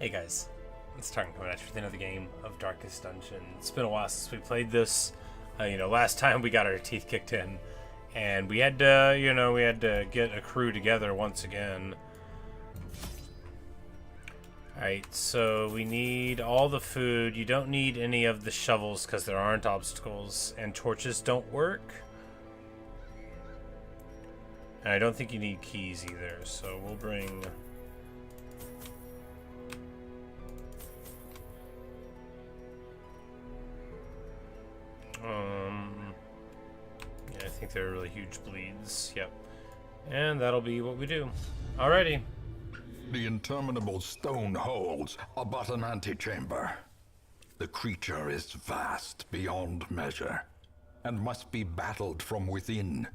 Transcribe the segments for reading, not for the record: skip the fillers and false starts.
Hey guys, it's Tarkin coming at you with another game of Darkest Dungeon. It's been a while since we played this. Last time we got our teeth kicked in, and we had to, get a crew together once again. Alright, so we need all the food. You don't need any of the shovels because there aren't obstacles, and torches don't work. And I don't think you need keys either, so we'll bring... yeah, I think they're really huge bleeds. Yep. And that'll be what we do. Alrighty. The interminable stone holes are but an antechamber. The creature is vast beyond measure, and must be battled from within.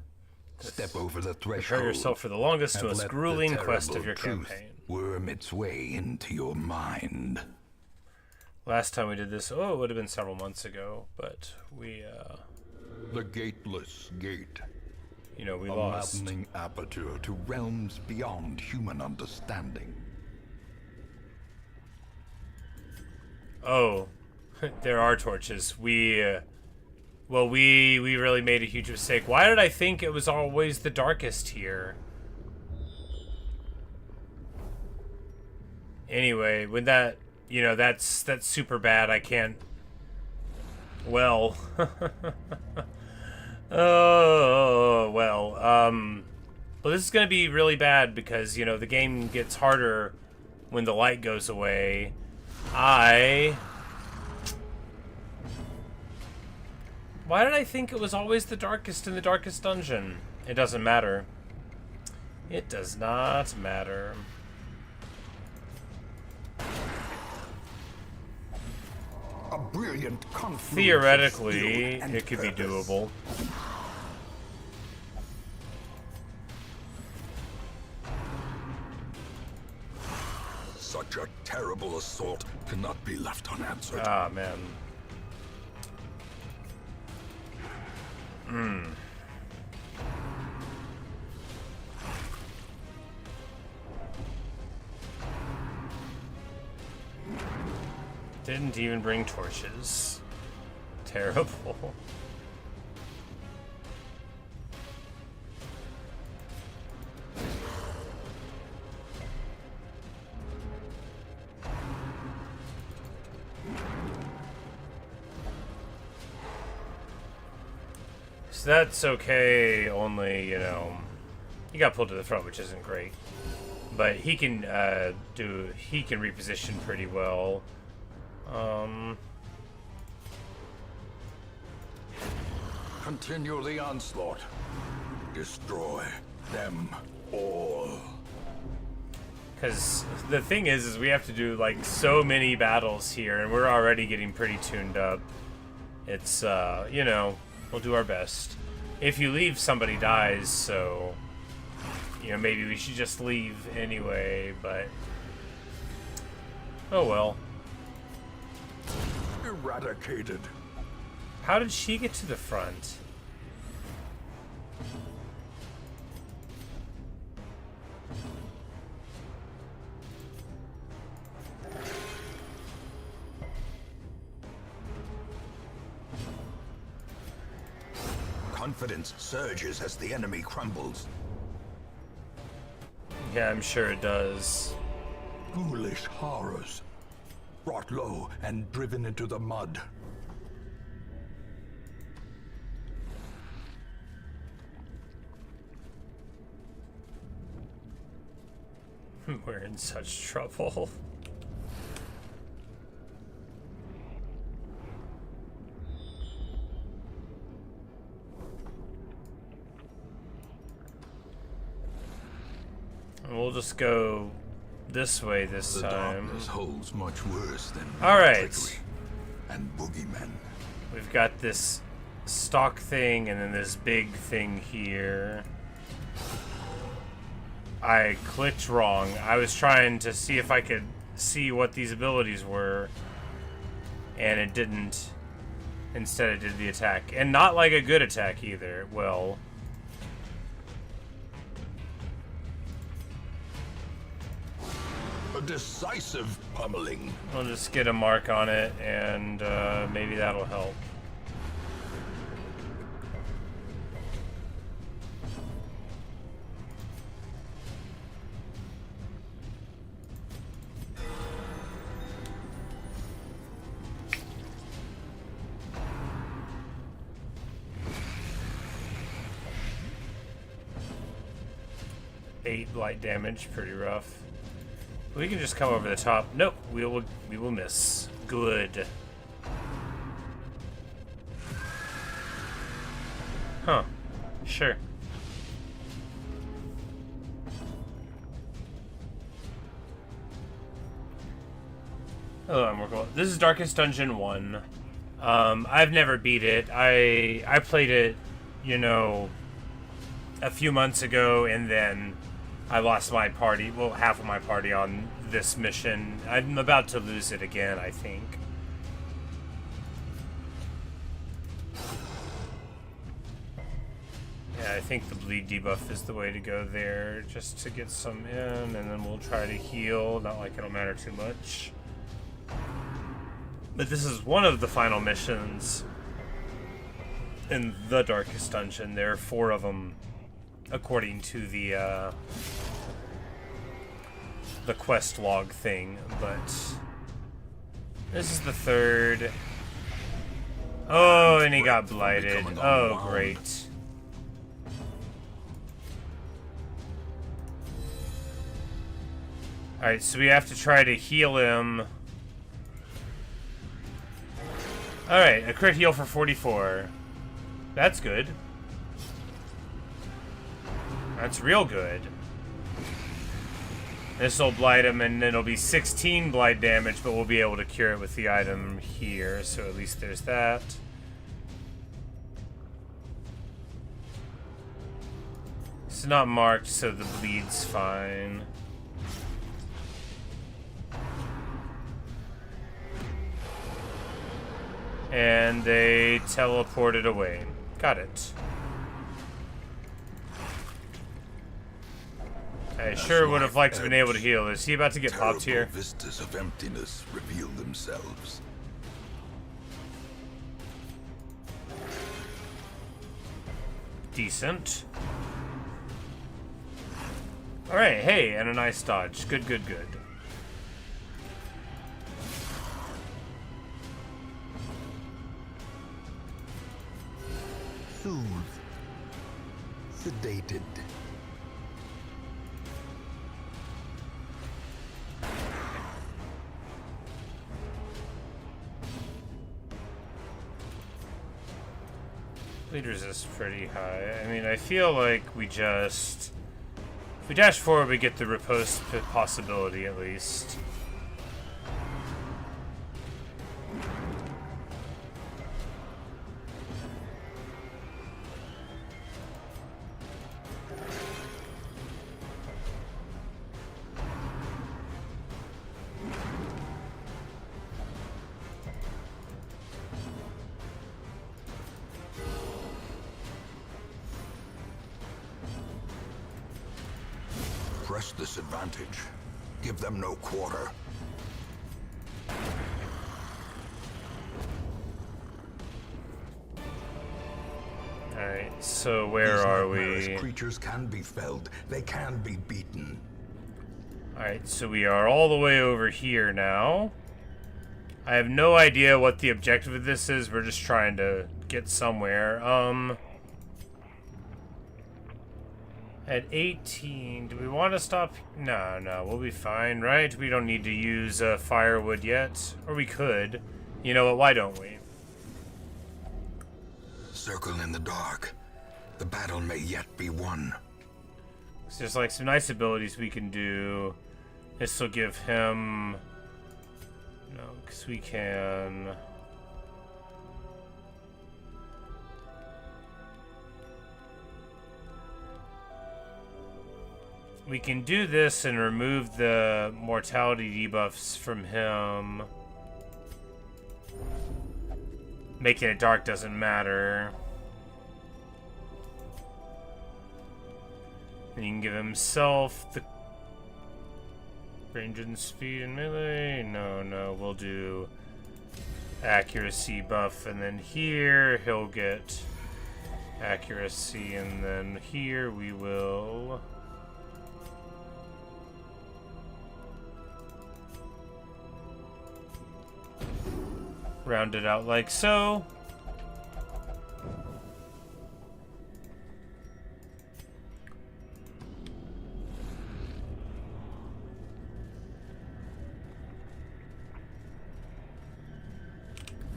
Step over the threshold. Prepare yourself for the longest to most grueling quest of your truth campaign. Worm its way into your mind. Last time we did this, it would have been several months ago, but we, The gateless gate. we A lost. maddening aperture to realms beyond human understanding. Oh, there are torches. We really made a huge mistake. Why did I think it was always the darkest here? Anyway, when that, that's super bad. I can't. Well. Oh, well. Well, this is gonna be really bad because, the game gets harder when the light goes away. Why did I think it was always the darkest in the darkest dungeon? It doesn't matter. It does not matter. A brilliant confluence. Theoretically, of skill and it could be purpose. doable. Such a terrible assault cannot be left unanswered. Ah, man. Didn't even bring torches. Terrible. So that's okay, only, he got pulled to the front, which isn't great. But he can, he can reposition pretty well. Continue the onslaught. Destroy them all. Because the thing is we have to do, so many battles here, and we're already getting pretty tuned up. It's, we'll do our best. If you leave, somebody dies, so, maybe we should just leave anyway, but... Oh well. Eradicated. How did she get to the front? Confidence surges as the enemy crumbles. Yeah, I'm sure it does. Ghoulish horrors. Brought low and driven into the mud. We're in such trouble. We'll just go this way this The time. darkness holds much worse than Alright. trickery and boogeymen. We've got this stock thing and then this big thing here. I clicked wrong. I was trying to see if I could see what these abilities were, and it didn't. Instead it did the attack. And not like a good attack either. Well... A decisive pummeling. We'll just get a mark on it, and maybe that'll help. Light damage, pretty rough. We can just come over the top. Nope, we will miss. Good. Huh. Sure. Hello, I'm working. This is Darkest Dungeon 1. I've never beat it. I played it, you know, a few months ago, and then I lost my party, well, half of my party on this mission. I'm about to lose it again, I think. Yeah, I think the bleed debuff is the way to go there, just to get some in, and then we'll try to heal. Not like it'll matter too much. But this is one of the final missions in the Darkest Dungeon. There are 4 of them, according to the quest log thing, but this is the 3rd. Oh, and he got blighted. Oh, great. Alright, so we have to try to heal him. Alright, a crit heal for 44. That's good. That's real good. This'll blight him, and it'll be 16 blight damage, but we'll be able to cure it with the item here, so at least there's that. It's not marked, so the bleed's fine. And they teleported away. Got it. I sure would have liked to have been able to heal. Is he about to get popped here? Vistas of emptiness reveal themselves. Decent. Alright, hey, and a nice dodge. Good, good, good. Soothed. Sedated. Leaders is pretty high. I mean, I feel like we just... If we dash forward, we get the riposte possibility, at least. Press this advantage. Give them no quarter. Alright, so where are we? Creatures can be felled. They can be beaten. Alright, so we are all the way over here now. I have no idea what the objective of this is. We're just trying to get somewhere. At 18, do we want to stop? No, no, we'll be fine, right? We don't need to use firewood yet. Or we could. You know what, why don't we? Circle in the dark. The battle may yet be won. So there's like some nice abilities we can do. This will give him... No, because we can... We can do this and remove the mortality debuffs from him. Making it dark doesn't matter. And he can give himself the Range and speed and melee. No, we'll do accuracy buff, and then here he'll get accuracy, and then here we will round it out like so.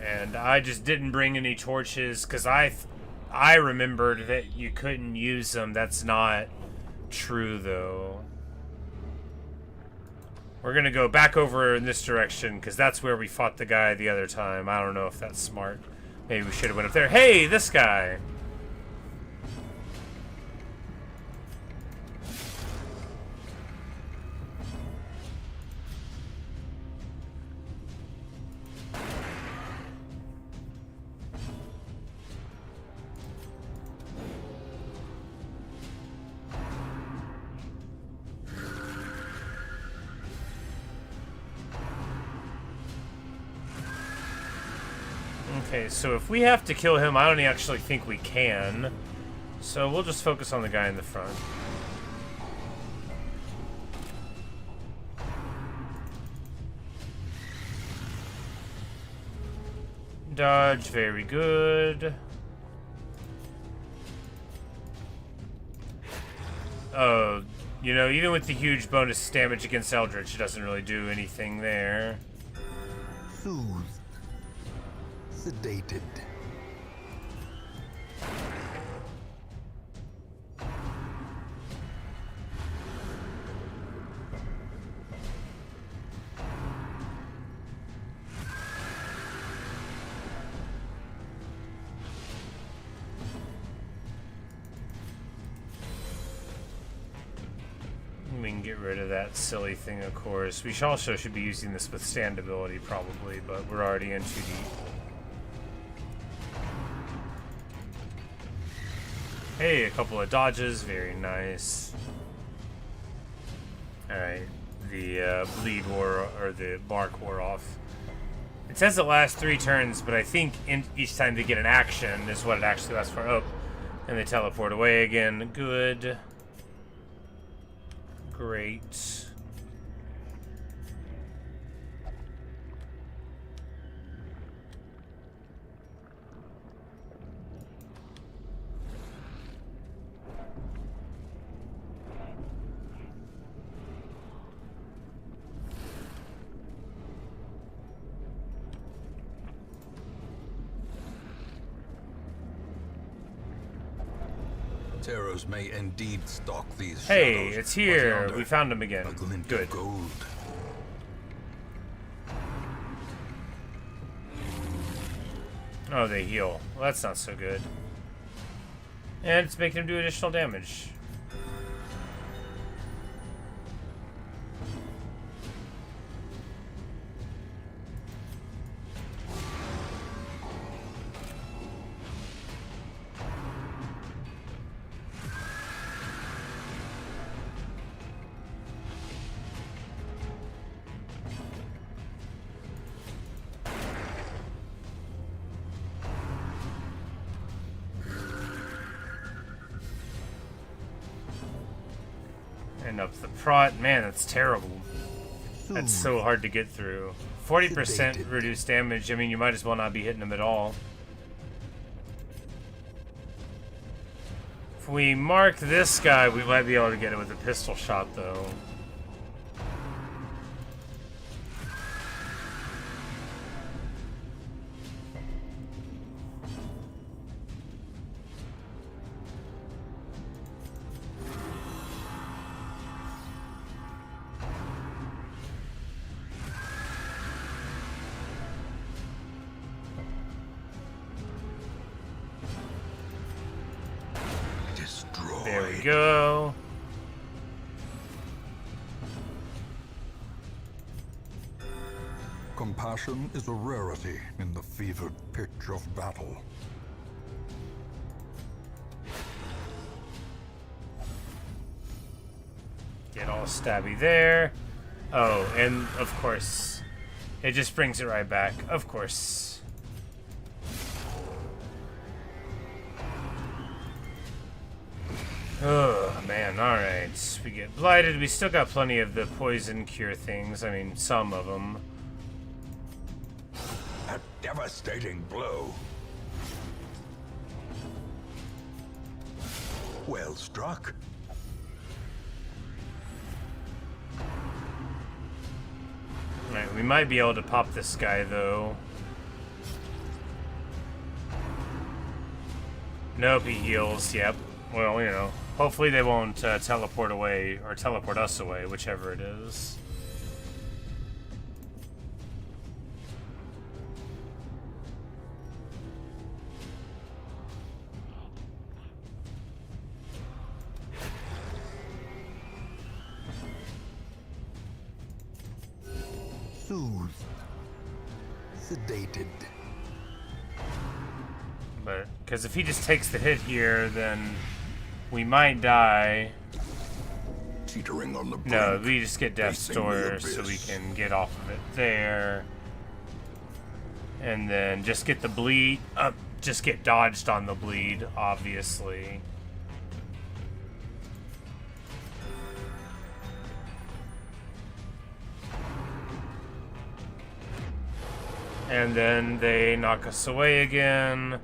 And I just didn't bring any torches because I remembered that you couldn't use them. That's not true, though. We're gonna go back over in this direction because that's where we fought the guy the other time. I don't know if that's smart. Maybe we should have went up there. Hey, this guy! Okay, so if we have to kill him, I don't actually think we can. So we'll just focus on the guy in the front. Dodge, very good. Oh, you know, even with the huge bonus damage against Eldritch, it doesn't really do anything there. Soothed. Sedated. We can get rid of that silly thing, of course. We also should be using this withstand ability, probably, but we're already in too deep. Hey, a couple of dodges, very nice. Alright, the bleed wore, or the mark wore off. It says it lasts 3 turns, but I think each time they get an action is what it actually lasts for. Oh, and they teleport away again. Good. Great. Terrors may indeed stalk these Hey, shadows, it's but here. yonder, We found him again. a glint Good. of gold. Oh, they heal. Well, that's not so good. And it's making him do additional damage. And up the prot. Man, that's terrible. That's so hard to get through. 40% reduced damage. I mean, you might as well not be hitting them at all. If we mark this guy, we might be able to get it with a pistol shot, though. There we go. Compassion is a rarity in the fevered pitch of battle. Get all stabby there. Oh, and of course, it just brings it right back. Of course. Oh, man, alright. We get blighted. We still got plenty of the poison cure things. I mean, some of them. A devastating blow. Well struck. Alright, we might be able to pop this guy, though. Nope, he heals. Yep. Well, you know. Hopefully they won't teleport away, or teleport us away, whichever it is. Soothed. Sedated. But, because if he just takes the hit here, then we might die. Teetering on the brink. No, we just get Death's Facing the Door abyss. so we can get off of it there. And then just get the bleed. Just get dodged on the bleed, obviously. And then they knock us away again.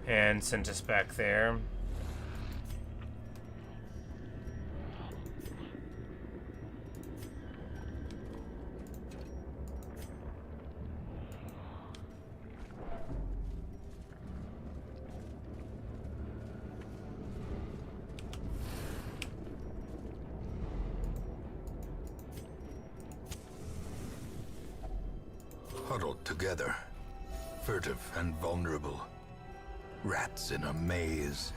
And sent us back there. Huddled together, furtive and vulnerable. Rats in a maze.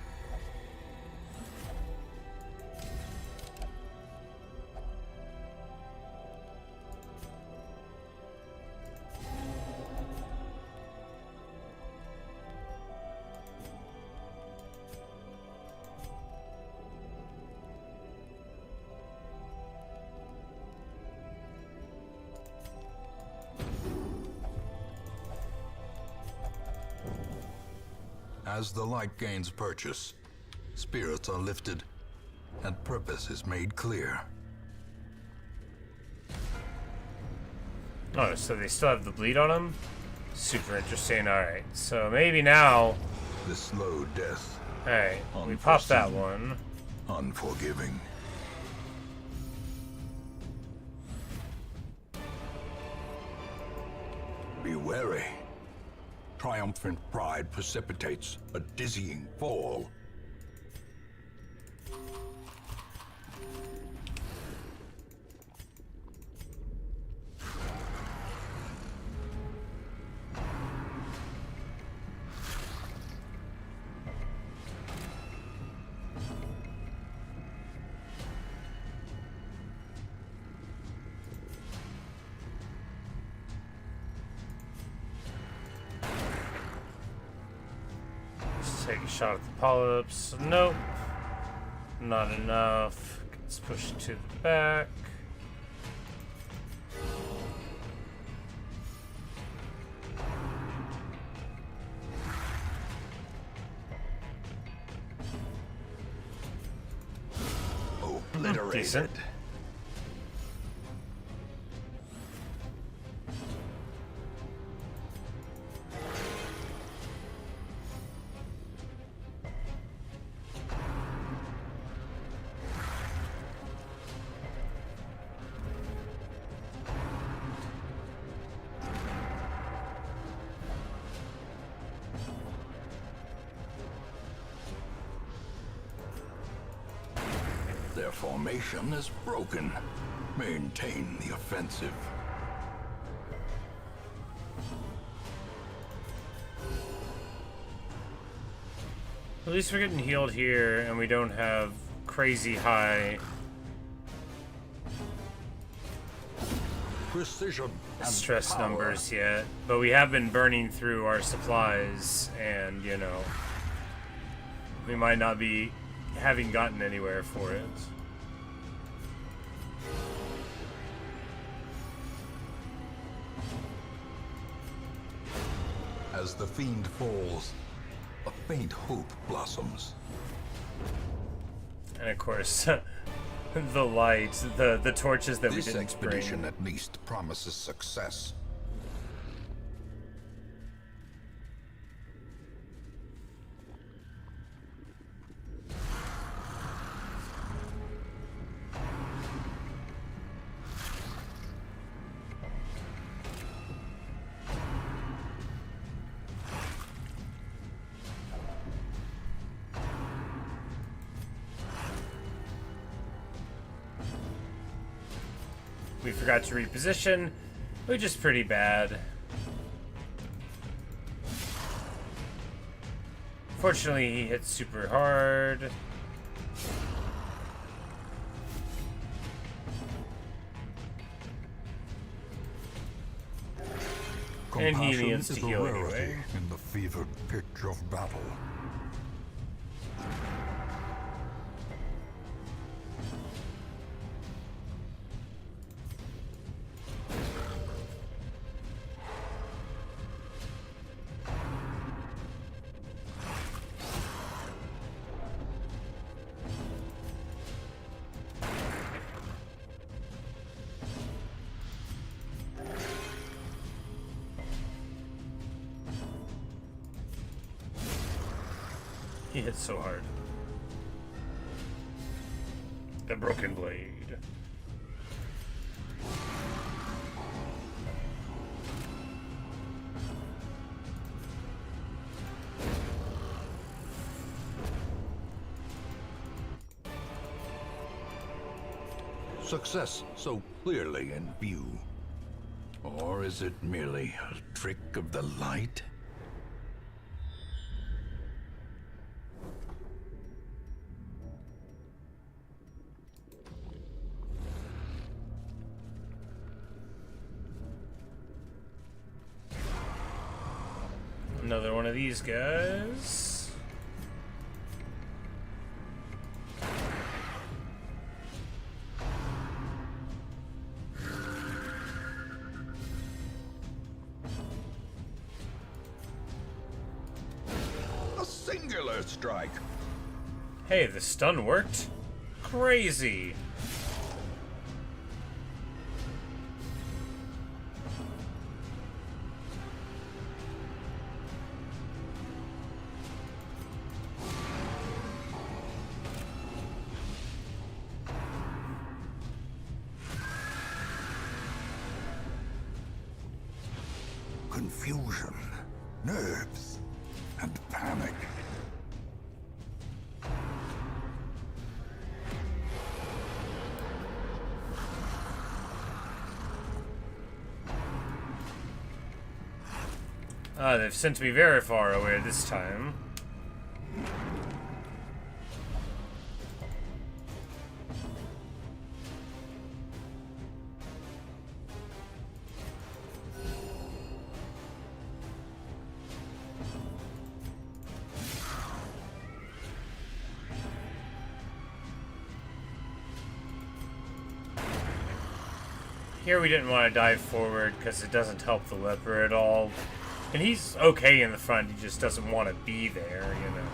As the light gains purchase, spirits are lifted, and purpose is made clear. Oh, so they still have the bleed on them? Super interesting. Alright, so maybe now... The slow death. Alright, we popped that Unforeseen. one. Unforgiving. Be wary. Triumphant pride precipitates a dizzying fall. Let's take a shot at the polyps. Nope. Not enough. Let's push it to the back. Obliterated. Decent. Their formation is broken. Maintain the offensive. At least we're getting healed here, and we don't have crazy high Precision and stress power. numbers yet. But we have been burning through our supplies, and, you know, we might not be having gotten anywhere for it. As the fiend falls, a faint hope blossoms. And of course, the light, the torches that we This didn't expedition bring. at least promises success. We forgot to reposition, which is pretty bad. Fortunately, he hit super hard. And he Compassion needs to is a heal rarity anyway. in the fevered pitch of battle. He hit so hard. The broken blade. Success so clearly in view. Or is it merely a trick of the light? Another one of these guys. A singular strike. Hey, the stun worked. Crazy. Confusion, nerves, and panic. Ah, they've sent me very far away this time. Here we didn't want to dive forward because it doesn't help the leper at all. And he's okay in the front, he just doesn't want to be there, you know.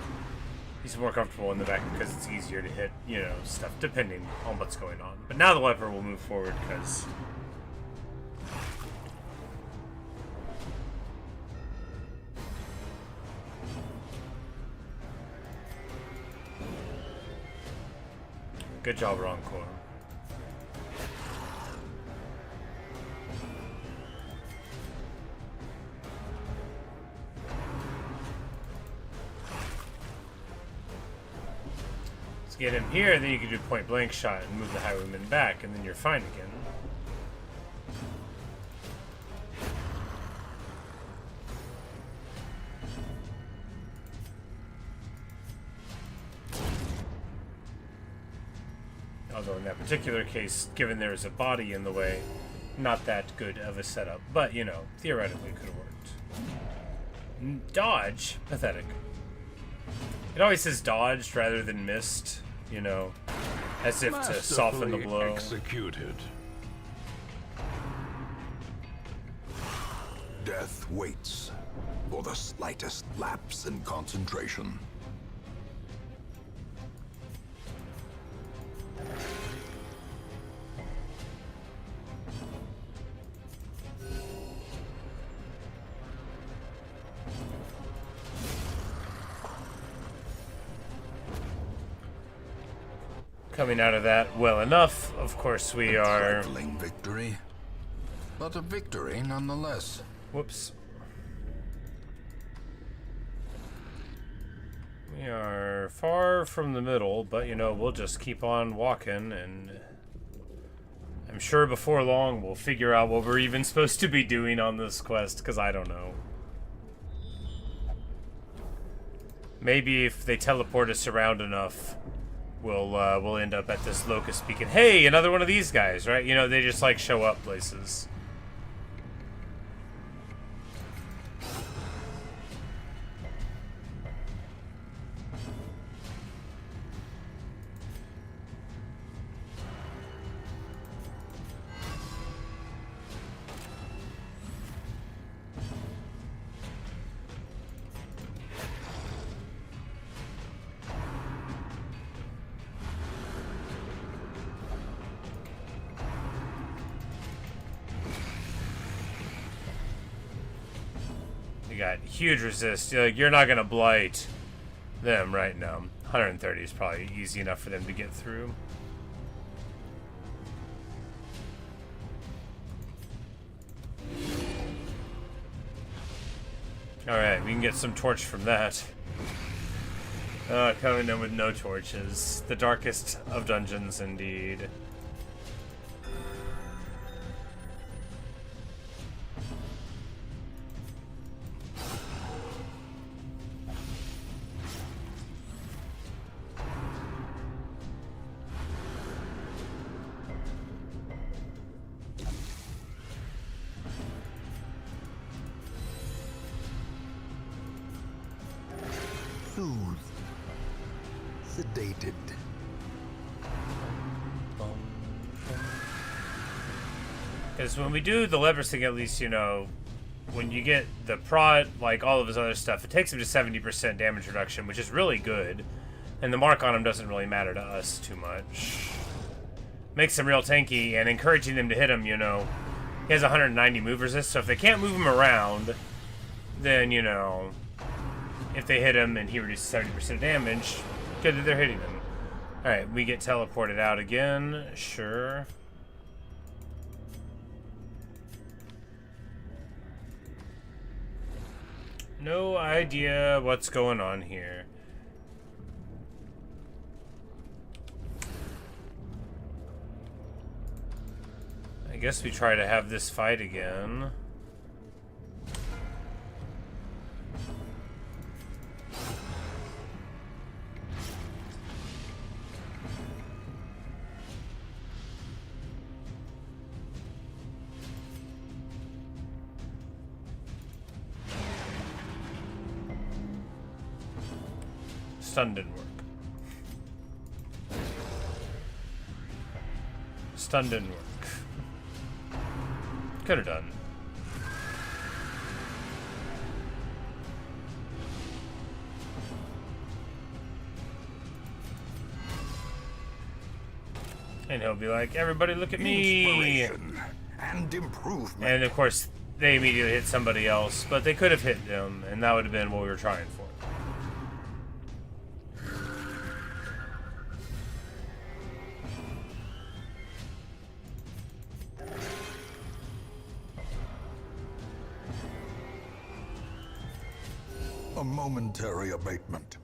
He's more comfortable in the back because it's easier to hit, you know, stuff depending on what's going on. But now the leper will move forward because... Good job, Roncore. Get him here, then you can do point blank shot and move the Highwayman back, and then you're fine again. Although in that particular case, given there is a body in the way, not that good of a setup. But, you know, theoretically it could have worked. Dodge? Pathetic. It always says dodged rather than missed. You know, as if to soften the blow. Executed. Death waits, for the slightest lapse in concentration. Coming out of that well enough, of course we are... Trifling victory, but a victory nonetheless. Whoops. We are far from the middle, but you know, we'll just keep on walking, and I'm sure before long we'll figure out what we're even supposed to be doing on this quest, because I don't know. Maybe if they teleport us around enough, we'll end up at this locust beacon. Hey, another one of these guys, right? You know, they just like show up places. Got huge resist. You're not gonna blight them right now. 130 is probably easy enough for them to get through. Alright, we can get some torch from that. Coming in with no torches. The darkest of dungeons, indeed. Soothed, sedated. Because when we do the leverage thing, at least, you know, when you get the prod, like all of his other stuff, it takes him to 70% damage reduction, which is really good. And the mark on him doesn't really matter to us too much. Makes him real tanky, and encouraging them to hit him, you know, he has 190 move resist, so if they can't move him around, then, you know, if they hit him and he reduces 70% damage, good that they're hitting him. Alright, we get teleported out again. Sure. No idea what's going on here. I guess we try to have this fight again. Stun didn't work. Stun didn't work. Could have done. And he'll be like, everybody look at me! Inspiration and improvement. And of course, they immediately hit somebody else, but they could have hit them, and that would have been what we were trying for. A momentary abatement.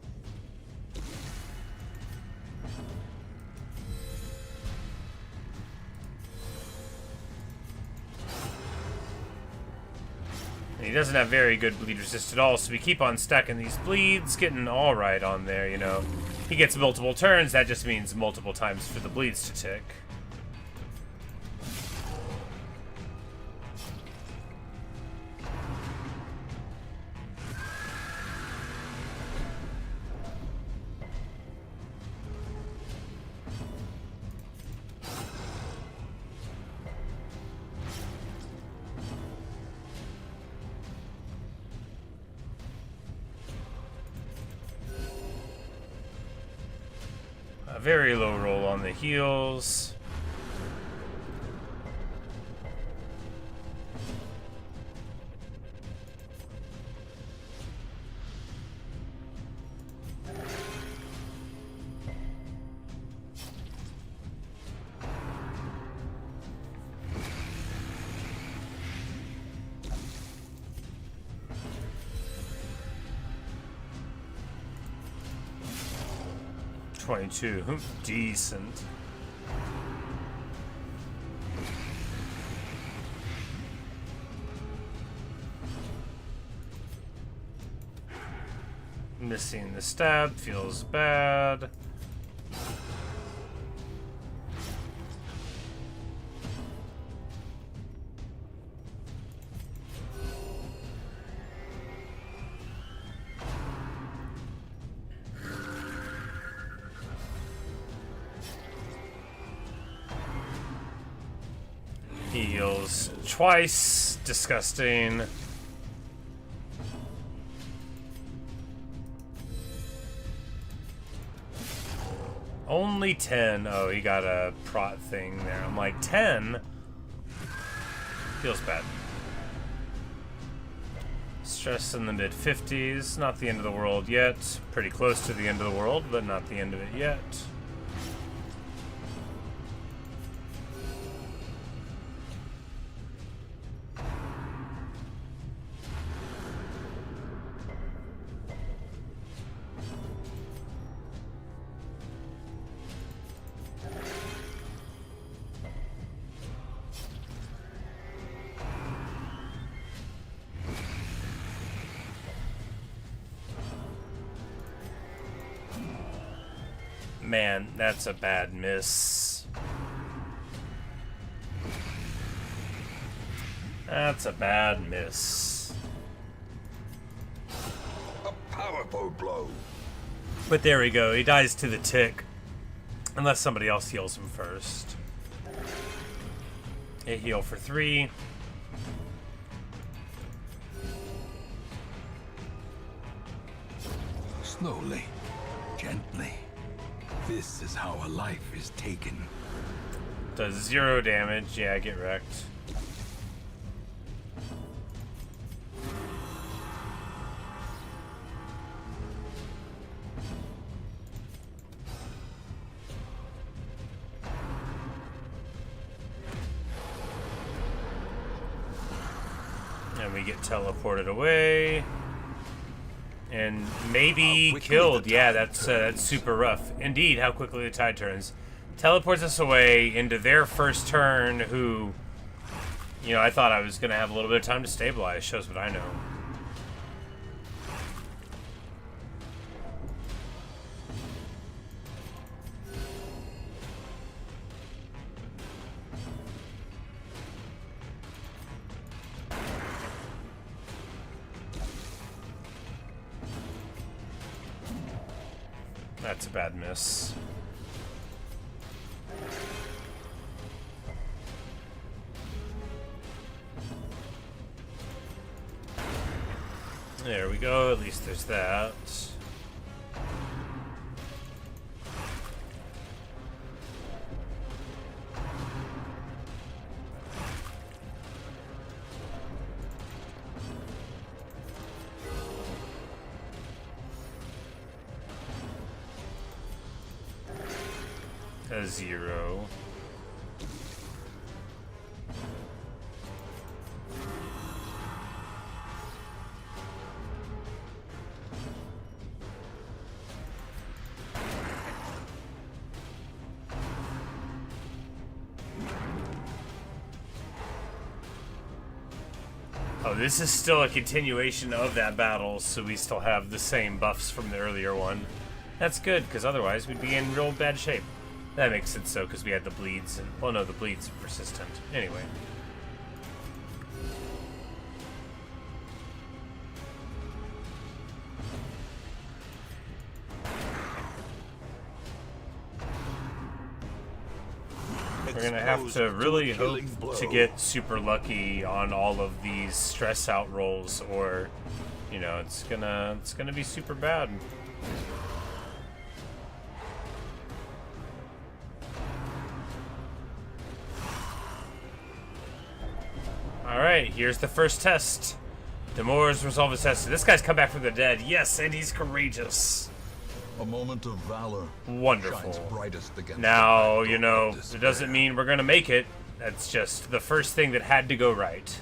And he doesn't have very good bleed resist at all, so we keep on stacking these bleeds, getting all right on there, you know. He gets multiple turns, that just means multiple times for the bleeds to tick. very low roll on the heals. $22. Decent. Missing the stab feels bad. Heals twice. Disgusting. Only 10. Oh, he got a prot thing there. I'm like, 10? Feels bad. Stress in the mid-50s. Not the end of the world yet. Pretty close to the end of the world, but not the end of it yet. Man, that's a bad miss. That's a bad miss. A powerful blow. But there we go. He dies to the tick. Unless somebody else heals him first. A heal for 3. Slowly, gently. This is how a life is taken. Does 0 damage. Yeah, get wrecked. And we get teleported away. And maybe killed. Yeah, that's super rough. Indeed, how quickly the tide turns. Teleports us away into their first turn, who, you know, I thought I was going to have a little bit of time to stabilize. Shows what I know. That's a bad miss. There we go, at least there's that. A 0. Oh, this is still a continuation of that battle, so we still have the same buffs from the earlier one. That's good, because otherwise we'd be in real bad shape. That makes it so, because we had the bleeds, and, well, no, the bleeds are persistent. Anyway. We're gonna have to really hope to get super lucky on all of these stress out rolls, or, you know, it's gonna be super bad. Alright, here's the first test. Demor's resolve is tested. This guy's come back from the dead. Yes, and he's courageous. A moment of valor. Wonderful. Shines brightest against Now, the you know, it doesn't mean we're gonna make it. That's just the first thing that had to go right.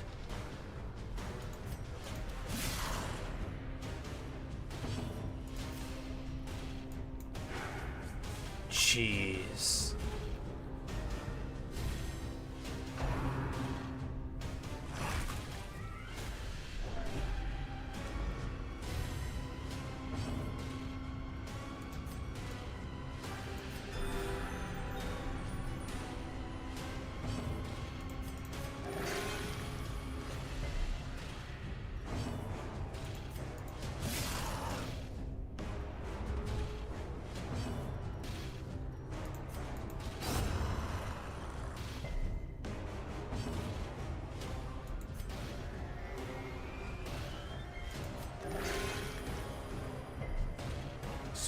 Jeez.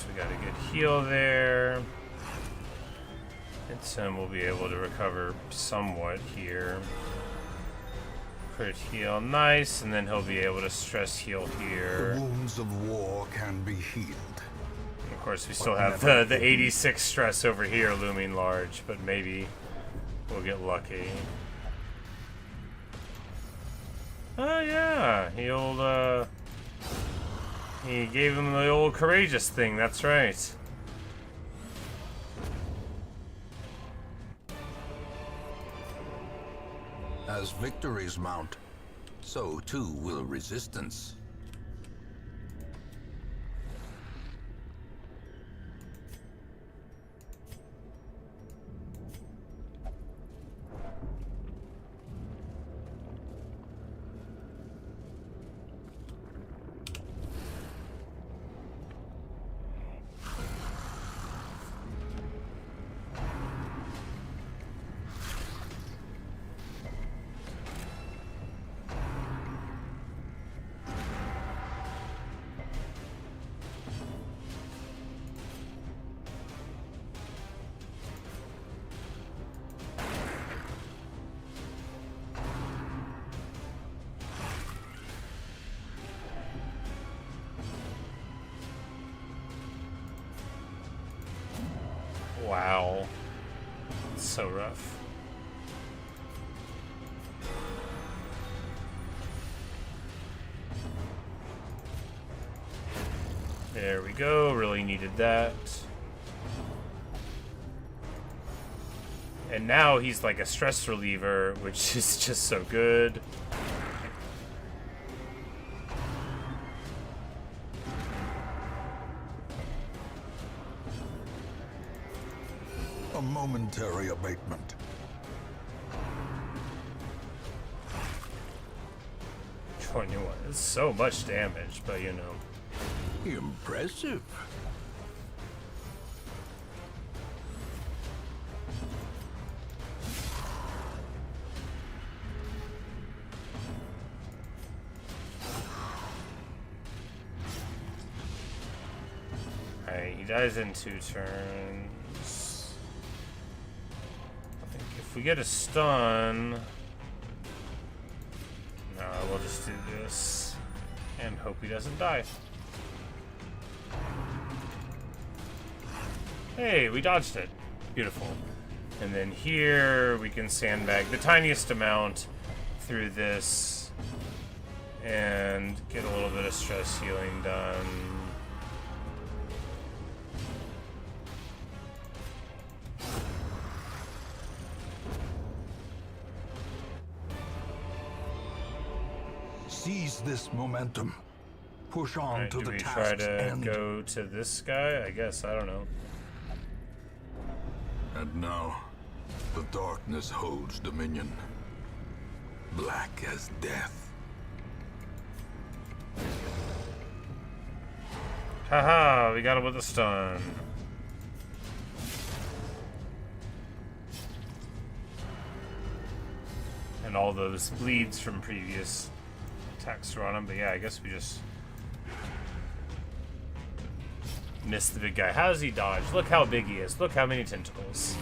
We got a good heal there. And Tim will be able to recover somewhat here. Crit heal, nice, and then he'll be able to stress heal here. The wounds of war can be healed. And of course, we still have the 86 stress over here looming large, but maybe we'll get lucky. Oh yeah, he gave him the old courageous thing, that's right. As victories mount, so too will resistance. Wow. It's so rough. There we go, really needed that. And now he's like a stress reliever, which is just so good. A momentary abatement. 21. It's so much damage, but you know. Impressive. Alright, he dies in 2 turns. I think if we get a stun... No, we'll just do this. And hope he doesn't die. Hey, we dodged it. Beautiful. And then here we can sandbag the tiniest amount through this and get a little bit of stress healing done. Seize this momentum. Push on Right, to do the we task's try to end. go to this guy? I guess, I don't know. And now, the darkness holds dominion. Black as death. Haha, we got him with a stun. And all those bleeds from previous attacks are on him, but yeah, I guess we just missed the big guy. How does he dodge? Look how big he is. Look how many tentacles.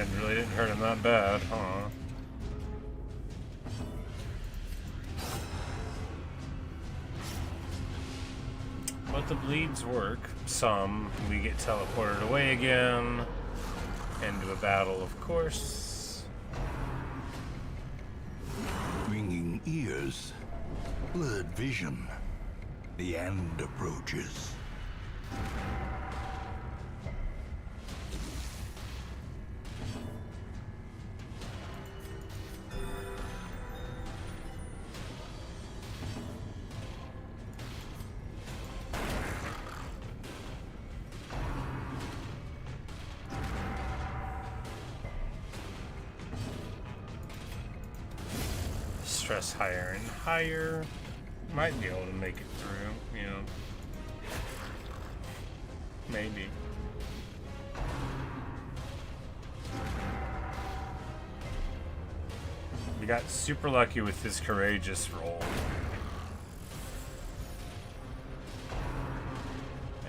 And really didn't hurt him that bad, huh? But the bleeds work. Some. We get teleported away again. Into a battle, of course. Ringing ears. Blurred vision. The end approaches. Stress higher and higher. Might be able to make it through, you know. Maybe. We got super lucky with his courageous roll.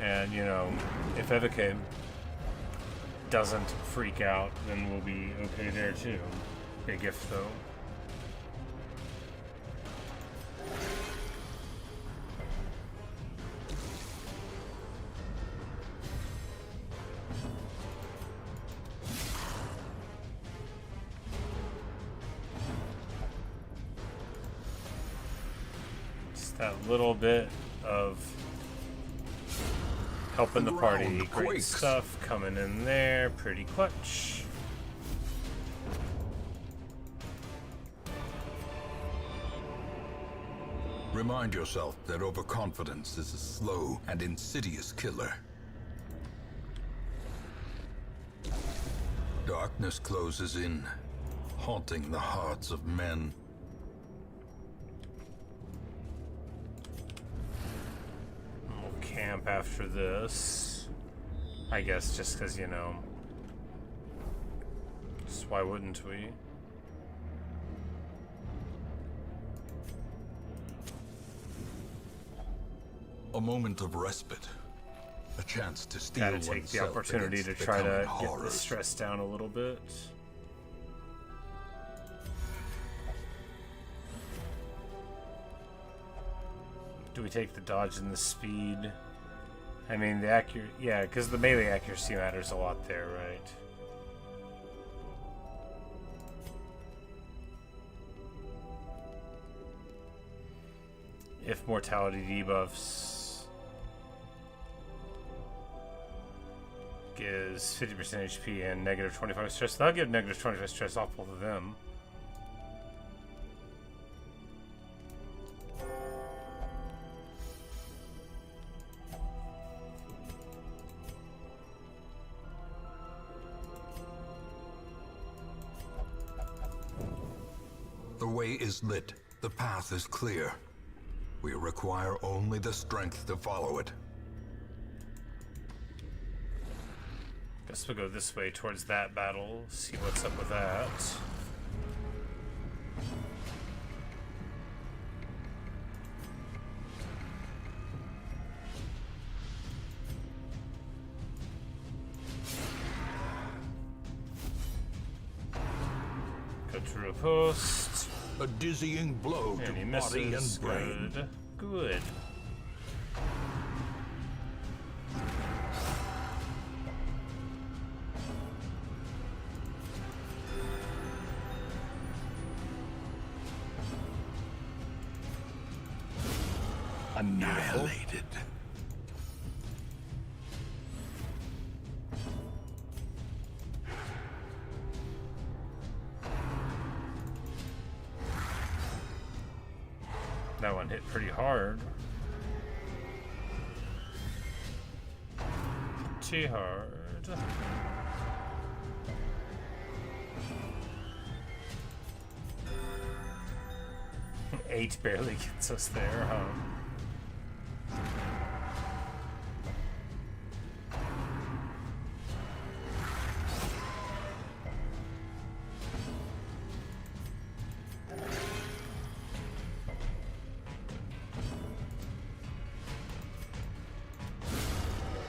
And, you know, if Evike doesn't freak out, then we'll be okay there too. Big if though. That little bit of helping the party. Great quakes. stuff coming in there. Pretty clutch. Remind yourself that overconfidence is a slow and insidious killer. Darkness closes in, haunting the hearts of men. Camp after this, I guess, just because, you know, just why wouldn't we? A moment of respite, a chance to steal Gotta take the oneself opportunity to against try the to coming get the horrors. stress down a little bit. Do we take the dodge and the speed? I mean, the accuracy, yeah, because the melee accuracy matters a lot there, right? If mortality debuffs gives 50% HP and negative 25 stress, that'll give negative 25 stress off both of them. The way is lit. The path is clear. We require only the strength to follow it. Guess we'll go this way towards that battle, see what's up with that. Go through a post. A dizzying blow And he to body misses. and brain. Good. Good. Annihilated. That one hit pretty hard. Too hard. 8 barely gets us there, huh?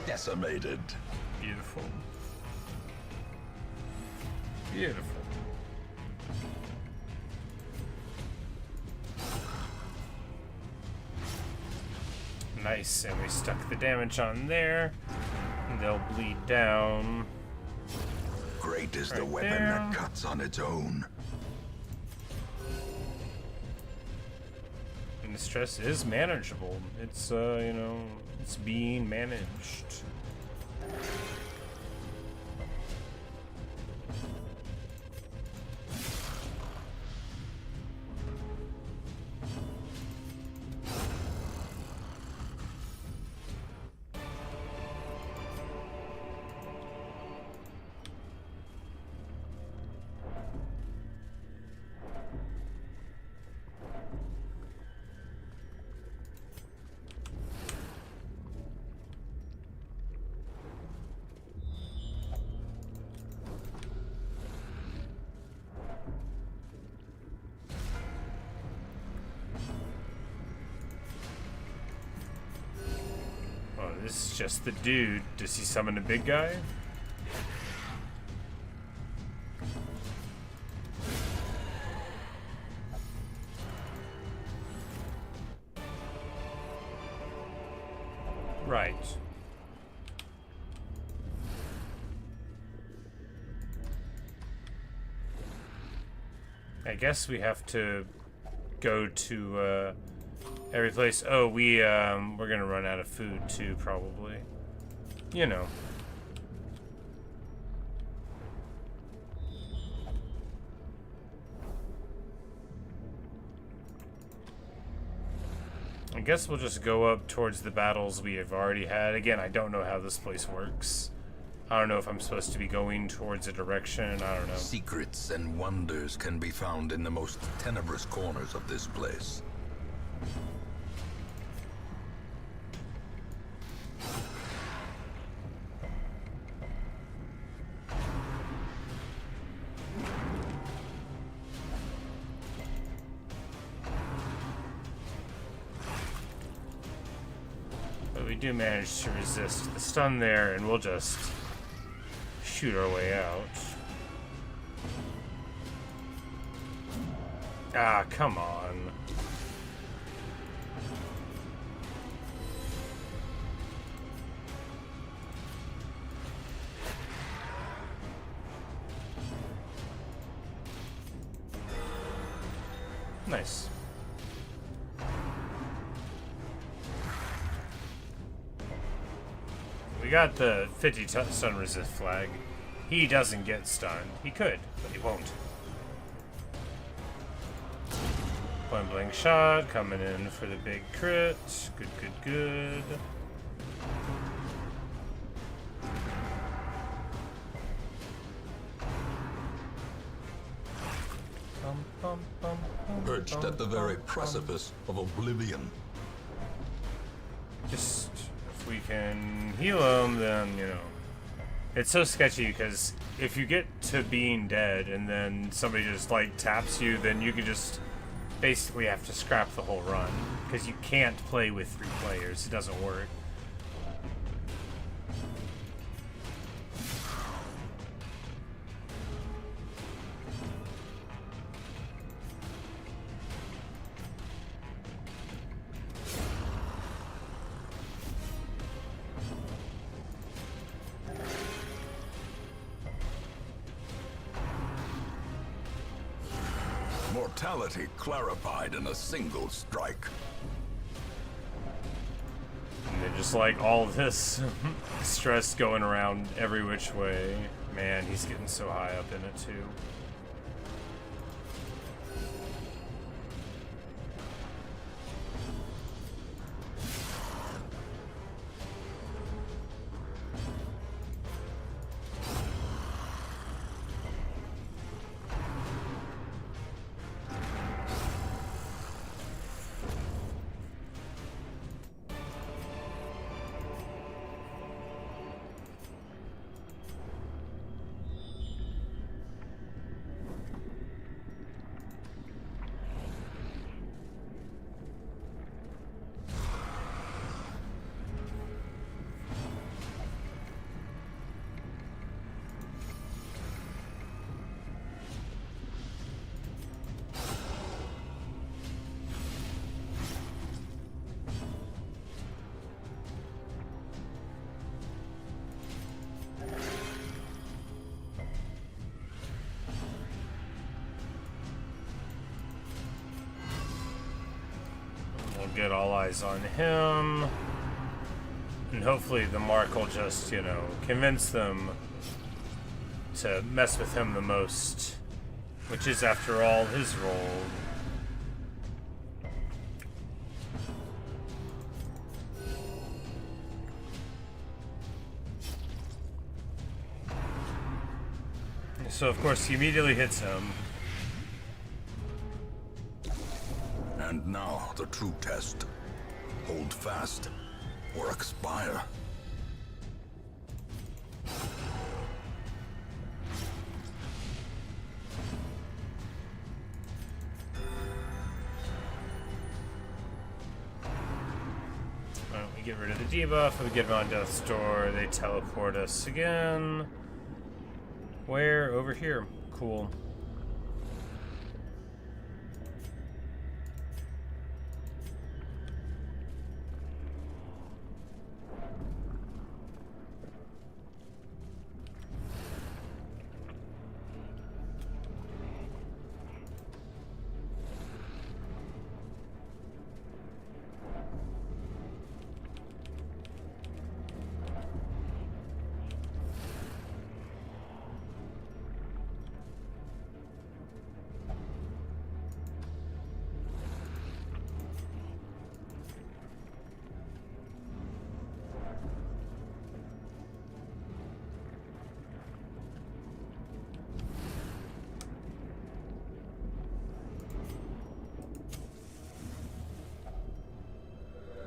Decimated. Beautiful. Beautiful. Nice, and we stuck the damage on there. And they'll bleed down. Great is Right the weapon there. that cuts on its own. And the stress is manageable. It's, you know, it's being managed. Oh, this is just the dude. Does he summon a big guy? Right. I guess we have to go to every place. Oh, we're gonna run out of food too, probably. You know. I guess we'll just go up towards the battles we have already had. Again, I don't know how this place works. I don't know if I'm supposed to be going towards a direction. I don't know. Secrets and wonders can be found in the most tenebrous corners of this place. But we do manage to resist the stun there, and we'll just shoot our way out. Ah, come on. Nice. We got the 50 stun resist flag. He doesn't get stunned. He could, but he won't. Point blank shot, coming in for the big crit. Good, good, good. Perched at the very precipice of oblivion. Just, if we can heal him, then, you know. It's so sketchy because if you get to being dead and then somebody just, like, taps you, then you could just basically have to scrap the whole run. Because you can't play with 3 players. It doesn't work. Mortality clarified in a single strike. And then just like all this stress going around every which way. Man, he's getting so high up in it too. We'll get all eyes on him. And hopefully the Mark will just, you know, convince them to mess with him the most. Which is, after all, his role. So, of course, he immediately hits him. And now, the true test. Hold fast, or expire. Alright, we get rid of the debuff, we get him on Death's Door, they teleport us again. Where? Over here. Cool.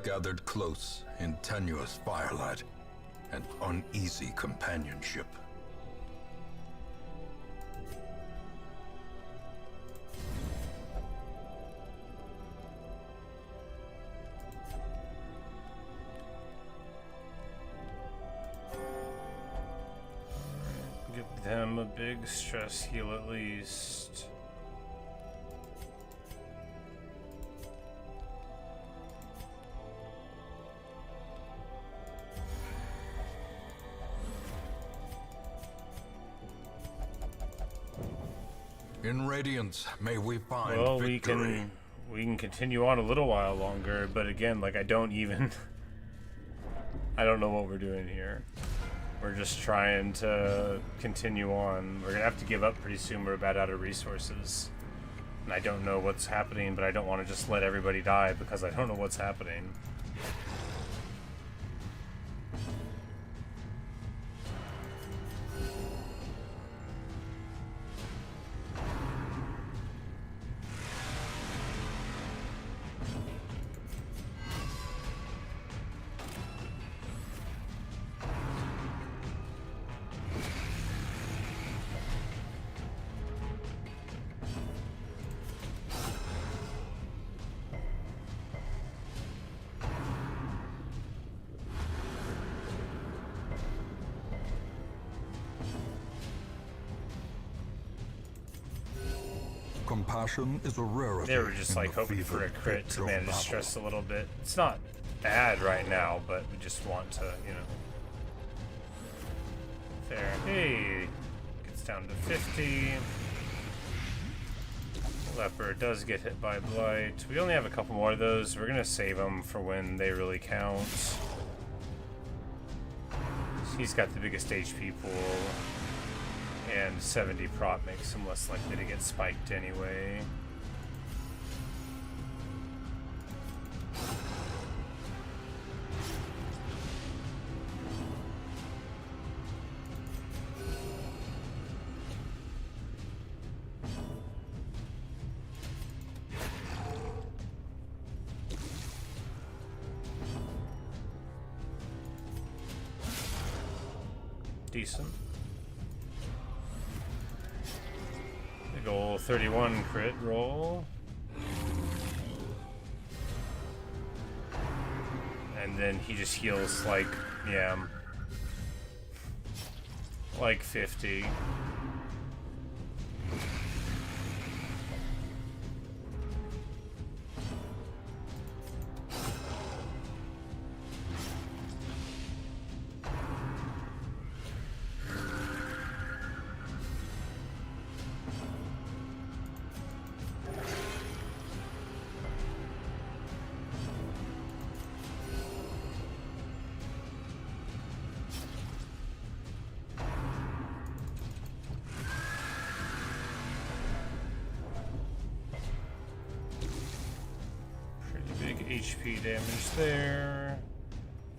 Gathered close in tenuous firelight and uneasy companionship. Give them a big stress heal at least. In Radiance, may we find Well, victory. we can continue on a little while longer, but again, like, I don't know what we're doing here. We're just trying to continue on. We're gonna have to give up pretty soon. We're about out of resources. And I don't know what's happening, but I don't want to just let everybody die because I don't know what's happening. Compassion is a rarity. They were just like hoping for a crit to manage stress a little bit. It's not bad right now, but we just want to, you know. There. Hey! Gets down to 50. Leopard does get hit by Blight. We only have a couple more of those. We're gonna save them for when they really count. He's got the biggest HP pool. And 70 prop makes him less likely to get spiked anyway. Decent. Big ol' 31 crit roll. And then he just heals like, yeah, like 50. HP damage there.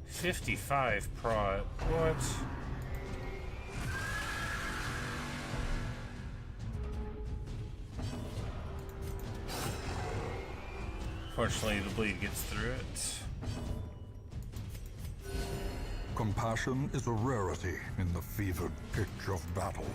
55 prot. What? Fortunately, the bleed gets through it. Compassion is a rarity in the fevered pitch of battle.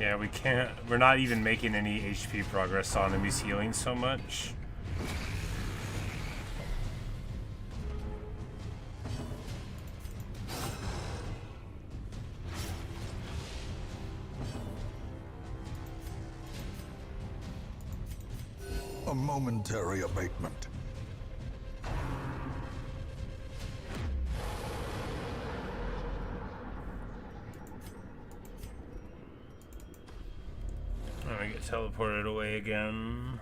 Yeah, we can't. We're not even making any HP progress on him. He's healing so much. A momentary abatement. I get teleported away again.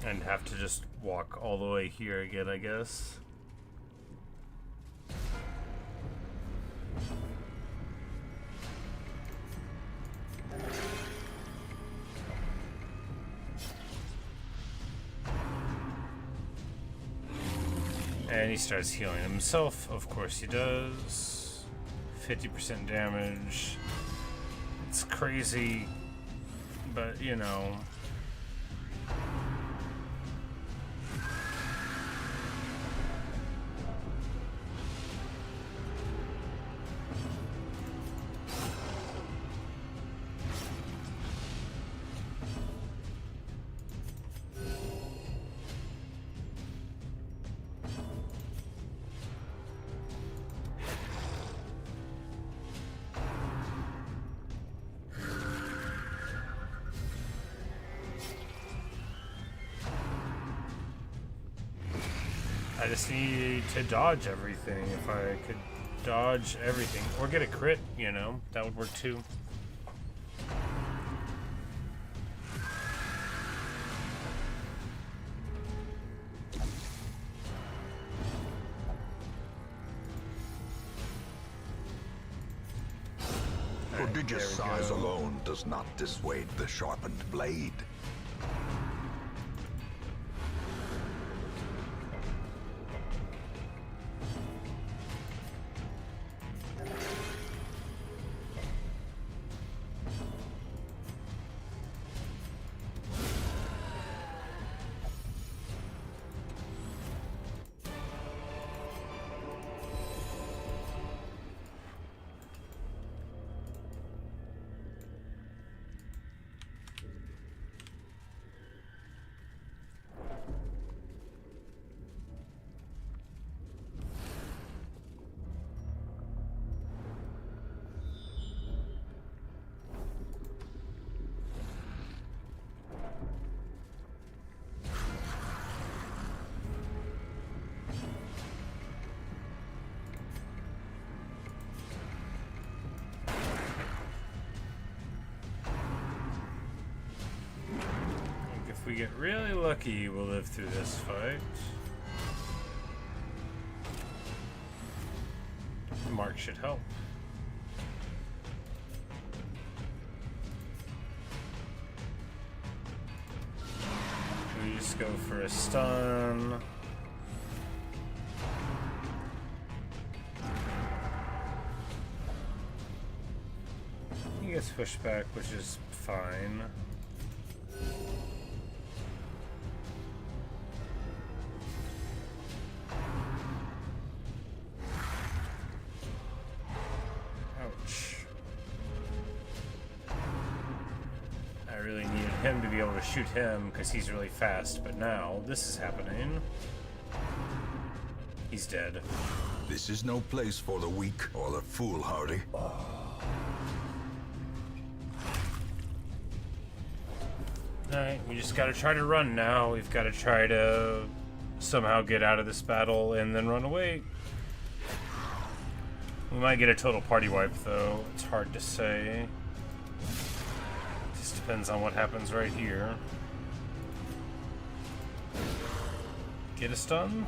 And have to just walk all the way here again, I guess. And he starts healing himself. Of course he does. 50% damage. It's crazy, but you know. I just need to dodge everything. If I could dodge everything, or get a crit, you know, that would work too. Prodigious size alone does not dissuade the sharpened blade. If we get really lucky, we'll live through this fight. Mark should help. We just go for a stun. He gets pushed back, which is fine. Ouch. really needed him to be able to shoot him because he's really fast, but now this is happening. He's dead. This is no place for the weak or the foolhardy. Alright, we just gotta try to run now. We've gotta try to somehow get out of this battle and then run away. We might get a total party wipe, though. It's hard to say. Just depends on what happens right here. Get a stun?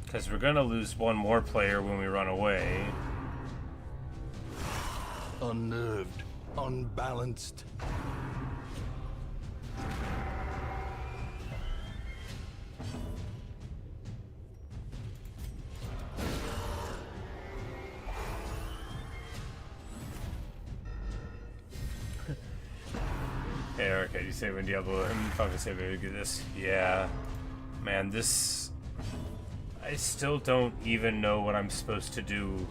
Because we're gonna lose one more player when we run away. Unnerved, unbalanced. Hey, okay, you say when Diablo, I'm fucking say we get this. Yeah. Man, this... I still don't even know what I'm supposed to do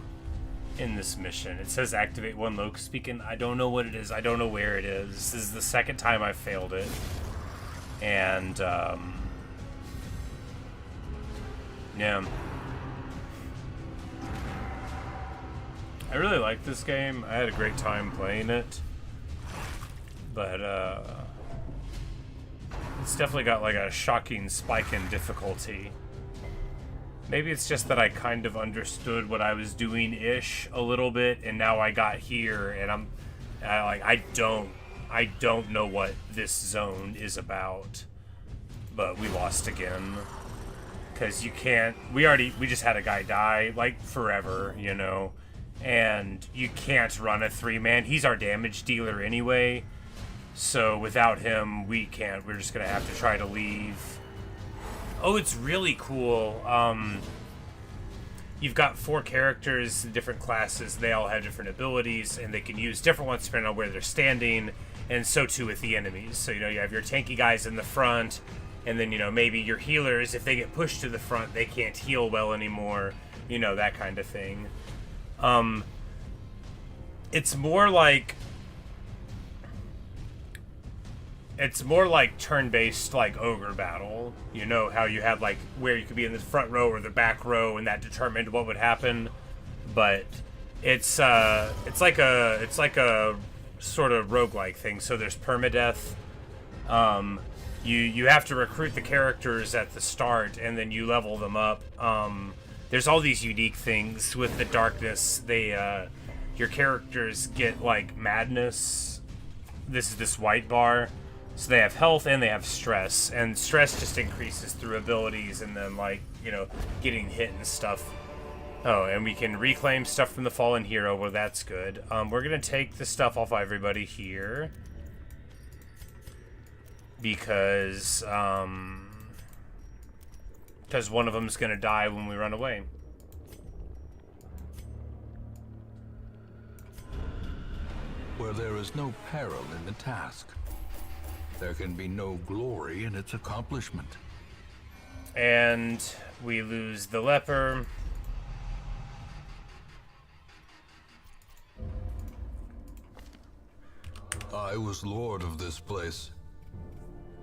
in this mission. It says activate one locust beacon. I don't know what it is. I don't know where it is. This is the second time I failed it. And, yeah. I really like this game. I had a great time playing it. But, it's definitely got like a shocking spike in difficulty. Maybe it's just that I kind of understood what I was doing-ish a little bit, and now I got here, and I don't know what this zone is about. But we lost again. Because you can't, we just had a guy die, like, forever, you know? And you can't run a 3-man. He's our damage dealer anyway. So without him, we can't. We're just gonna have to try to leave. Oh, it's really cool. You've got 4 characters, different classes. They all have different abilities, and they can use different ones depending on where they're standing. And so too with the enemies. So, you know, you have your tanky guys in the front, and then, you know, maybe your healers, if they get pushed to the front, they can't heal well anymore. You know, that kind of thing. It's more like turn-based, like, ogre battle. You know how you had, like, where you could be in the front row or the back row, and that determined what would happen. But it's like a sort of roguelike thing. So there's permadeath. You have to recruit the characters at the start, and then you level them up. There's all these unique things with the darkness. Your characters get, like, madness. This is this white bar. So they have health and they have stress, and stress just increases through abilities and then, like, you know, getting hit and stuff. Oh, and we can reclaim stuff from the fallen hero. Well, that's good. We're gonna take the stuff off everybody here because one of them's gonna die when we run away. Where there is no peril in the task, there can be no glory in its accomplishment. And we lose the leper. I was lord of this place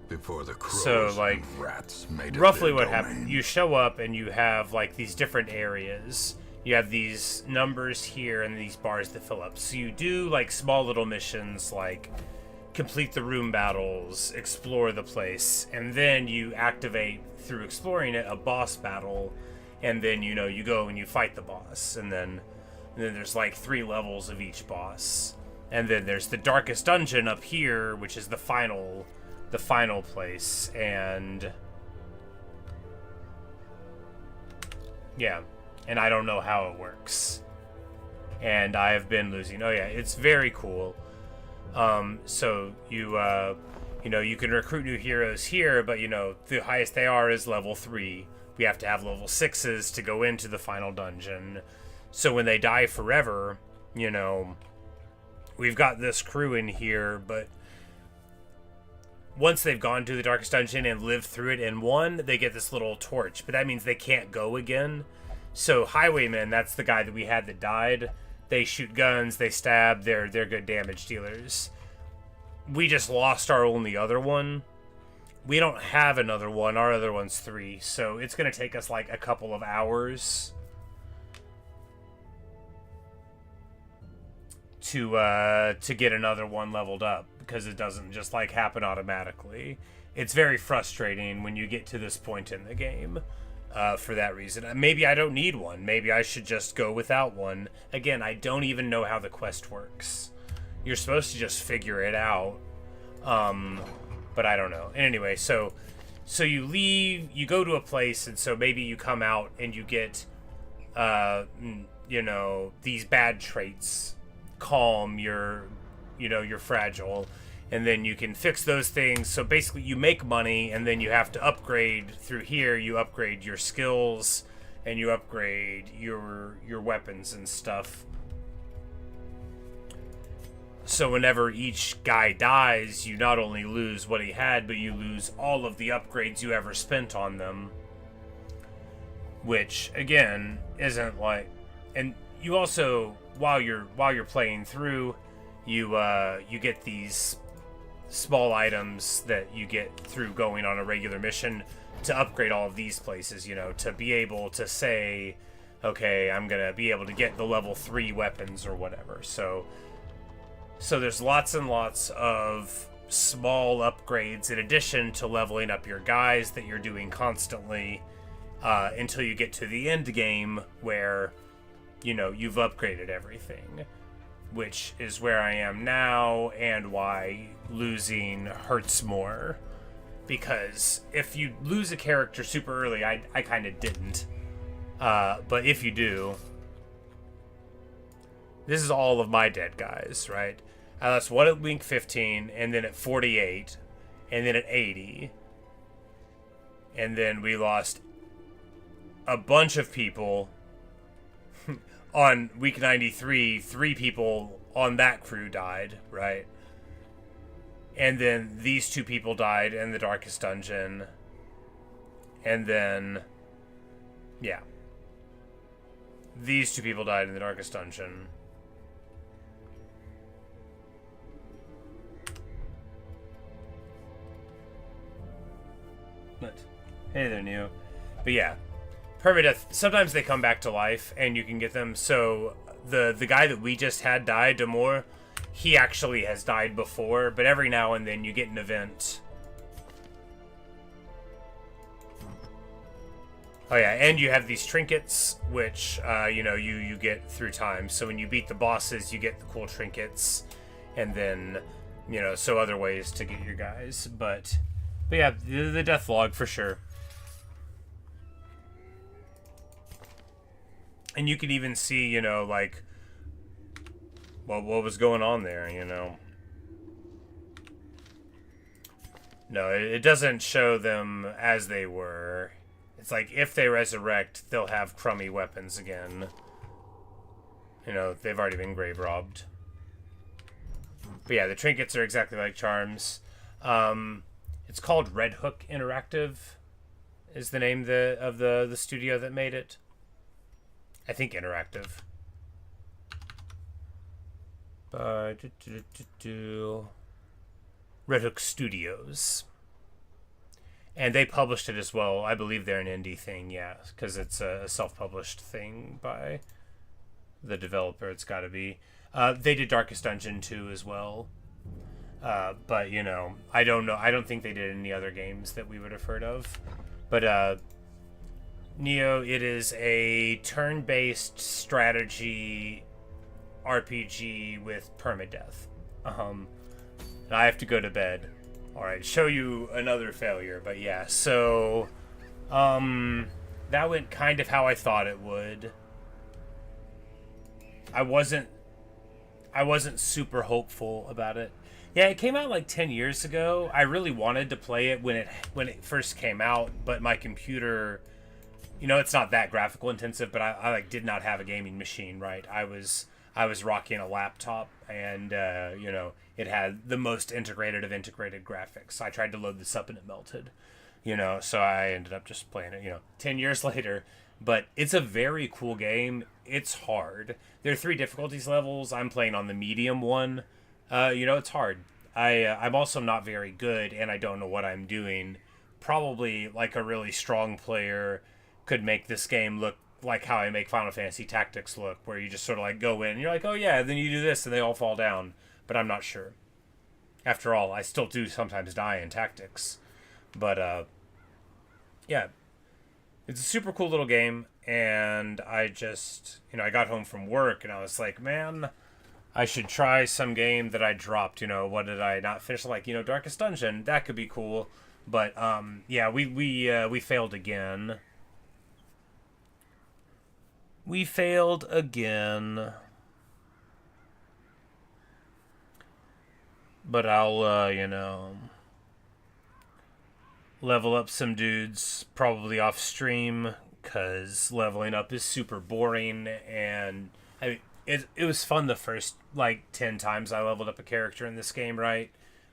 before the crows So, like, and rats made it roughly their what domain. happened, you show up and you have, like, these different areas. You have these numbers here and these bars that fill up. So you do, like, small little missions, like complete the room battles, explore the place, and then you activate, through exploring it, a boss battle, and then, you know, you go and you fight the boss, and then there's, like, 3 levels of each boss. And then there's the darkest dungeon up here, which is the final place, and yeah, and I don't know how it works, and I have been losing. Oh yeah, it's very cool. So you know, you can recruit new heroes here, but, you know, the highest they are is level 3. We have to have level 6s to go into the final dungeon. So when they die forever, you know, we've got this crew in here, but once they've gone to the darkest dungeon and lived through it and won, they get this little torch, but that means they can't go again. So Highwayman, that's the guy that we had that died. They shoot guns, they stab, they're good damage dealers. We just lost our only other one. We don't have another one. Our other one's 3, so it's gonna take us like a couple of hours to get another one leveled up, because it doesn't just like happen automatically. It's very frustrating when you get to this point in the game. For that reason, maybe I don't need one. Maybe I should just go without one. Again, I don't even know how the quest works. You're supposed to just figure it out, but I don't know. And anyway, so you leave, you go to a place, and so maybe you come out and you get, you know, these bad traits. Calm, you're fragile, and then you can fix those things. So basically you make money, and then you have to upgrade through here. You upgrade your skills, and you upgrade your weapons and stuff. So whenever each guy dies, you not only lose what he had, but you lose all of the upgrades you ever spent on them, which again isn't like. And you also, while you're playing through, you get these small items that you get through going on a regular mission to upgrade all of these places, you know, to be able to say, okay, I'm gonna be able to get the level 3 weapons or whatever. So there's lots and lots of small upgrades in addition to leveling up your guys that you're doing constantly, until you get to the end game where, you know, you've upgraded everything, which is where I am now, and why losing hurts more. Because if you lose a character super early, I kind of didn't. But if you do, this is all of my dead guys, right? I lost one at week 15, and then at 48, and then at 80. And then we lost a bunch of people on week 93. 3 people on that crew died, right? And then these 2 people died in the Darkest Dungeon. And then, yeah. These 2 people died in the Darkest Dungeon. But, hey there, Neo. But yeah, permadeath, sometimes they come back to life and you can get them. So the guy that we just had die, Damore, he actually has died before, but every now and then you get an event. Oh yeah, and you have these trinkets, which, you know, you get through time. So when you beat the bosses, you get the cool trinkets, and then, you know, so other ways to get your guys. But yeah, the death log for sure. And you can even see, you know, like, well, what was going on there, you know. No, it doesn't show them as they were. It's like, if they resurrect, they'll have crummy weapons again. You know, they've already been grave robbed. But yeah, the trinkets are exactly like charms. It's called Red Hook Interactive, is the name of the studio that made it. I think Interactive. Red Hook Studios. And they published it as well. I believe they're an indie thing, yeah, because it's a self-published thing by the developer. It's got to be. They did Darkest Dungeon 2 as well. But, you know, I don't know. I don't think they did any other games that we would have heard of. But, Neo, it is a turn-based strategy RPG with permadeath. I have to go to bed. Alright, show you another failure, but yeah, so, that went kind of how I thought it would. I wasn't super hopeful about it. Yeah, it came out like 10 years ago. I really wanted to play it when it first came out, but my computer, you know, it's not that graphical intensive, but I like did not have a gaming machine, right? I was rocking a laptop, and you know, it had the most integrated of integrated graphics. I tried to load this up and it melted. you know, so I ended up just playing it, 10 years later. But it's a very cool game. It's hard. There are 3 difficulties levels. I'm playing on the medium one. It's hard. I'm also not very good, and I don't know what I'm doing. Probably like a really strong player could make this game look like how I make Final Fantasy Tactics look, where you just sort of like go in and you're like, oh yeah, then you do this and they all fall down. But I'm not sure. After all, I still do sometimes die in Tactics. But yeah, it's a super cool little game, and I just, I got home from work and I was like, man, I should try some game that I dropped. What did I not finish? Like, Darkest Dungeon, that could be cool. But yeah, we failed again. We failed again. But I'll level up some dudes probably off stream, because leveling up is super boring. And I mean, it was fun the first like 10 times I leveled up a character in this game, right?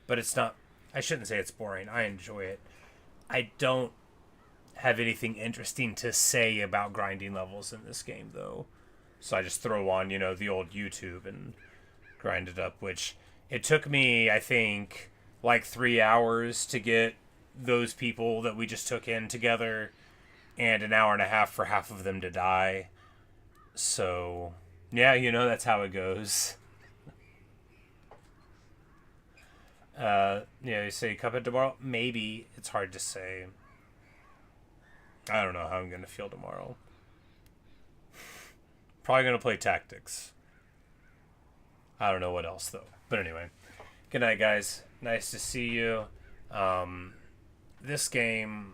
But it's not, I shouldn't say it's boring. I enjoy it. I don't have anything interesting to say about grinding levels in this game, though. So I just throw on, the old YouTube and grind it up, which it took me, I think, like 3 hours to get those people that we just took in together, and an hour and a half for half of them to die. So, yeah, that's how it goes. You say Cuphead tomorrow? Maybe. It's hard to say. I don't know how I'm going to feel tomorrow. Probably going to play Tactics. I don't know what else, though. But anyway. Good night, guys. Nice to see you. This game,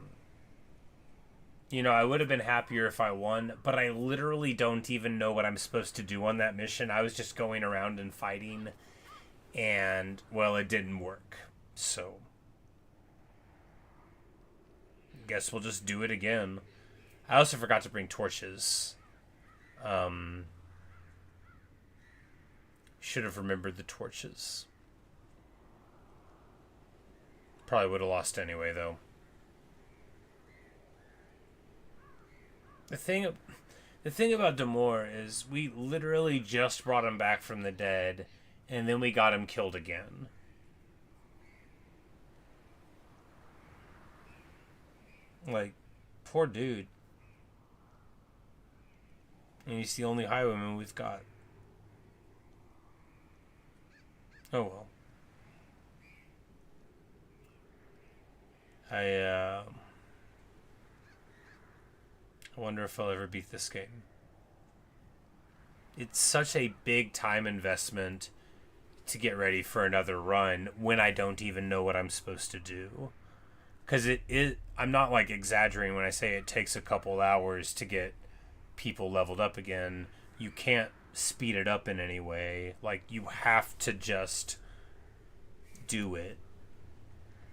I would have been happier if I won, but I literally don't even know what I'm supposed to do on that mission. I was just going around and fighting, and, well, it didn't work. So, guess we'll just do it again. I also forgot to bring torches. Should have remembered the torches. Probably would have lost anyway, though. The thing about Damore is we literally just brought him back from the dead, and then we got him killed again. Like, poor dude. And he's the only Highwayman we've got. Oh well. I wonder if I'll ever beat this game. It's such a big time investment to get ready for another run when I don't even know what I'm supposed to do. Because I'm not like exaggerating when I say it takes a couple hours to get people leveled up again. You can't speed it up in any way. Like, you have to just do it.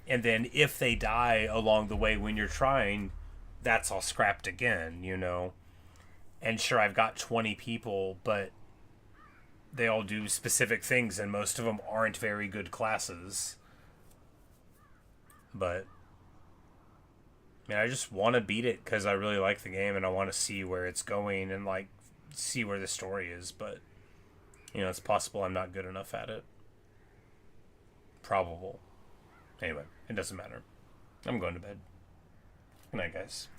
And then if they die along the way when you're trying, that's all scrapped again, And sure, I've got 20 people, but they all do specific things, and most of them aren't very good classes. But, I just want to beat it because I really like the game, and I want to see where it's going and, like, see where the story is. But, it's possible I'm not good enough at it. Probable. Anyway, it doesn't matter. I'm going to bed. Good night, guys.